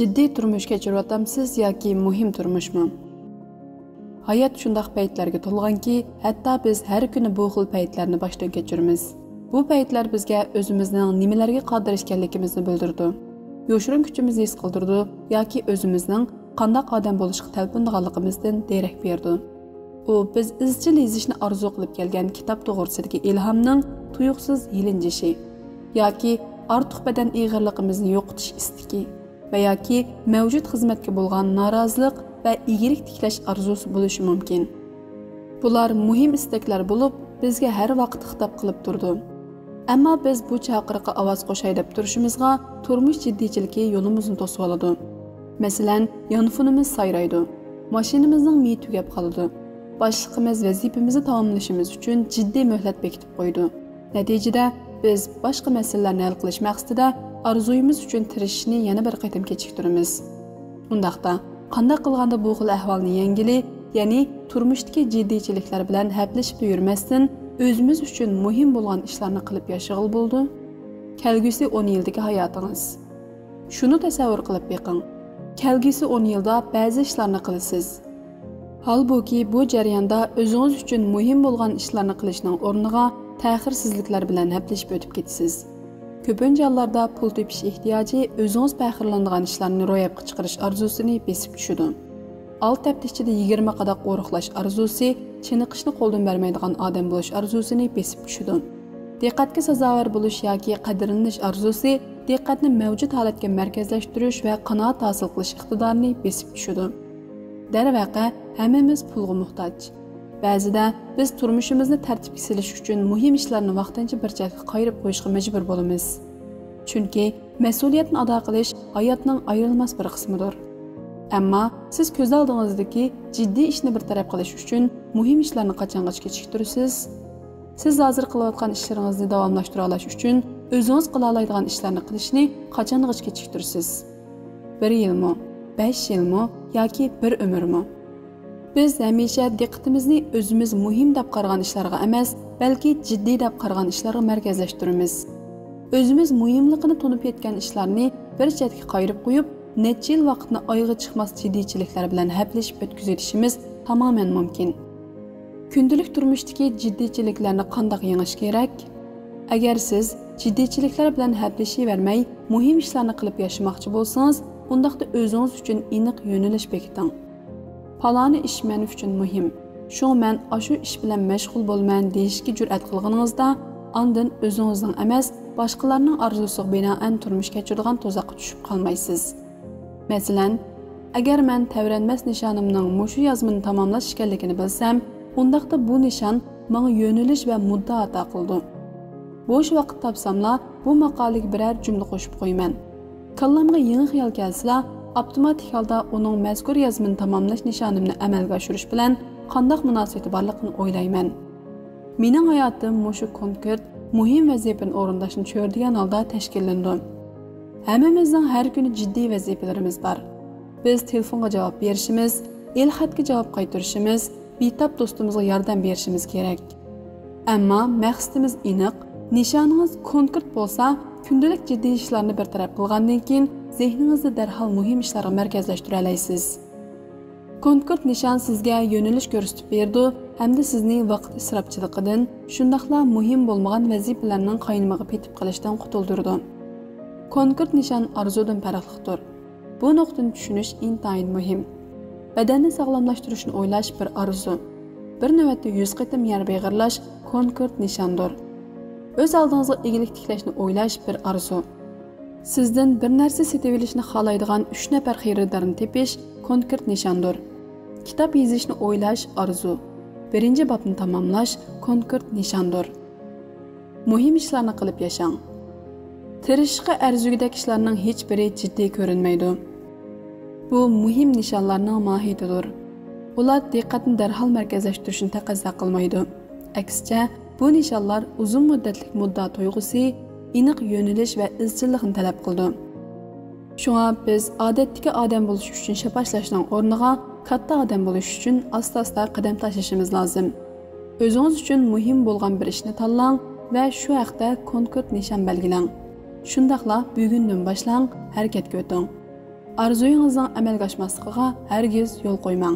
Ciddi turmush kechiryotamsiz yoki muhim turmushmi? Hayot shundaq paytlarga to'lganki, hatto biz har kuni bu xil paytlarni boshdan kechiramiz. Bu paytlar bizga o'zimizning nimalarga qodir ekanligimizni bildirdi. Yo'shirin kuchimizni his qildirdi yoki o'zimizning qanday odam bo'lishga talpinganligimizdan derak berdi. U biz izchil yozishni orzu qilib kelgan kitob to'g'risidagi ilhomning tuyuqsiz yilinjishi yoki ortiq badan ig'irligimizni yo'qotish istagi va yoki mavjud xizmatga bo'lgan norozilik va egirik tiklash orzusi bo'lishi mumkin. Bular muhim istaklar bo'lib, bizga har vaqt xitob qilib turdi. Ammo biz bu chaqiriqqa ovoz qo'shay deb turishimizga turmush jiddiychiligi yo'limizni to'sib oladi. Masalan, yonfonimiz sayraydi, mashinamizning miyi tugab qoladi. Boshliqimiz vazifamizni tamomlashimiz uchun jiddiy muhlat bekitib qo'ydi. Natijada biz boshqa masalalarni hal qilish maqsadida orzuyimiz uchun tirishishni yana bir qatim kechiktiramiz. Undaqda qanday qilganda bu xil ahvolni yengili, ya'ni turmushdagi jiddiychiliklar bilan haplashib yurmasdan o'zimiz uchun muhim bo'lgan ishlarni qilib yashag'il bo'ldi. Kelgusi 10 yildagi hayotingiz. Shuni tasavvur qilib beqing. Kelgusi 10 yilda ba'zi ishlarni qilasiz. Halbuki bu jarayonda o'zingiz uchun muhim bo'lgan ishlarni qilishning o'rniga ta'xirsizliklar bilan haplashib o'tib ketasiz. Ko'pincha hollarda pul tepish ehtiyoji o'zingiz faxrlanadigan ishlarni ro'yobga chiqarish orzusini besib tushadi. Alt hafta ichida 20 qadoq o'riqlash orzusi, chiniqishni qo'ldan bermaydigan odam bo'lish orzusini besib tushadi. Diqqatga sazovor bo'lish yoki qadrlanish orzusi, diqqatni mavjud holatga markazlashtirish va qanoat hosil qilish iqtidorini besib tushadi. Darvaqa, hammamiz pulga muhtoj. Ba'zida biz turmushimizni tartibga solish uchun muhim ishlarni vaqtincha bir chetga qayirib qo'yishga majbur bo'lamiz. Chunki mas'uliyatni ado qilish hayotning ayrilmas bir qismidir. Ammo siz ko'z oldingizdagi jiddiy ishni bir taraf qilish uchun muhim ishlarni qachongacha kechiktirasiz? Siz hozir qilayotgan ishlaringizni davomlashtira olish uchun o'zingiz qila oladigan ishlarni qilishni qachongacha kechiktirasiz? 1 yilmi, 5 yilmi yoki bir umrmi? Biz hamisha diqqatimizni o'zimiz muhim deb qaragan ishlarga emas, balki jiddiy deb qaragan ishlarga markazlashtiramiz. O'zimiz muhimligini tunib yetgan ishlarni bir chetga qayirib qo'yib, necha yil vaqtni oyga chiqmas jiddiychiliklar bilan haplashib o'tkazishimiz tamoman mumkin. Kundalik turmushdagi jiddiychiliklarni qanday yengish kerak? Agar siz jiddiychiliklar bilan haplashavermay, muhim ishlarni qilib yashamoqchi bo'lsangiz, undaqda o'zingiz uchun aniq yo'nalish bekiting. Falani ish men uchun muhim. Shu men ashu ish bilan mashg'ul bo'lman deyishga jur'at qilganingizda, ondan o'zingizning emas, boshqalarning orzusiga binoan turmush kechiradigan to'zaqqa tushib qolmaysiz. Masalan, agar men tavranmas nishonimning mushu yozmani tamomlash ekanligini bilsam, undaqda bu nishon menga yo'nalish va muddat ato qildi. Bo'sh vaqt topsamla, bu maqolaga biror jumla qo'shib qo'yman. Kallamga yangi xayol kelsa, avtomatik holda uning mazkur yozmani tamomlash nishonimni amalga oshirish bilan qanday munosabati borligini o'ylayman. Mening hayotim mushu konkret muhim vazifani o'rindashni cho'rdigan holda tashkillandi. Hammamizning har kuni jiddiy vazifalarimiz bor. Biz telefonga javob berishimiz, el-xatga javob qaytarishimiz, bitob do'stimizga yordam berishimiz kerak. Ammo maqsadimiz aniq, nishoningiz konkret bo'lsa, kundalik jiddiy ishlarni bir taraf qilgandan keyin zehningizni darhol muhim ishlarga markazlashtira olasiz. Konkret nishon sizga yo'nalish ko'rsatib berdi hamda sizni vaqt isrofchiligidan, shundaqla muhim bo'lmagan vazifalarning qaynimiga petib qolishdan qutuldirdi. Konkret nishon orzudan farqlidir. Bu nuqtani tushunish intayin muhim. Badanni sog'lomlashtirishni o'ylash bir orzu. Bir navbatda 100 qatim yer beg'irlash konkret nishondir. O'z oldingizga egilik tiklashni o'ylash bir orzu. Sizdan bir narsa setib olishni xohlaydigan 3 nafar xaridorni tepish konkret nishondir. Kitob yozishni o'ylash orzu. Birinchi bobni tamomlash konkret nishondir. Muhim ishlarni qilib yashang. Tirishishga arzugidagi ishlarning hech biri jiddiy ko'rinmaydi. Bu muhim nishonlarning mohiyatidir. Ular diqqatni darhol markazlashtirishni taqozo qilmaydi. Aksicha, bu nishonlar uzun muddatlik muddat tuyg'usi, aniq yo'nalish va izchillikni talab qildi. Shunga biz odatdagi odam bo'lish uchun shapashlashning o'rniga katta odam bo'lish uchun asta-asta qadam tashlashimiz lozim. O'zingiz uchun muhim bo'lgan bir ishni tanlang va shu haqda konkret nishon belgilang. Shundaqla bugundan boshlang, harakatga o'ting. Arzuyingizning amalga oshmasligiga hargiz yo'l qo'ymang.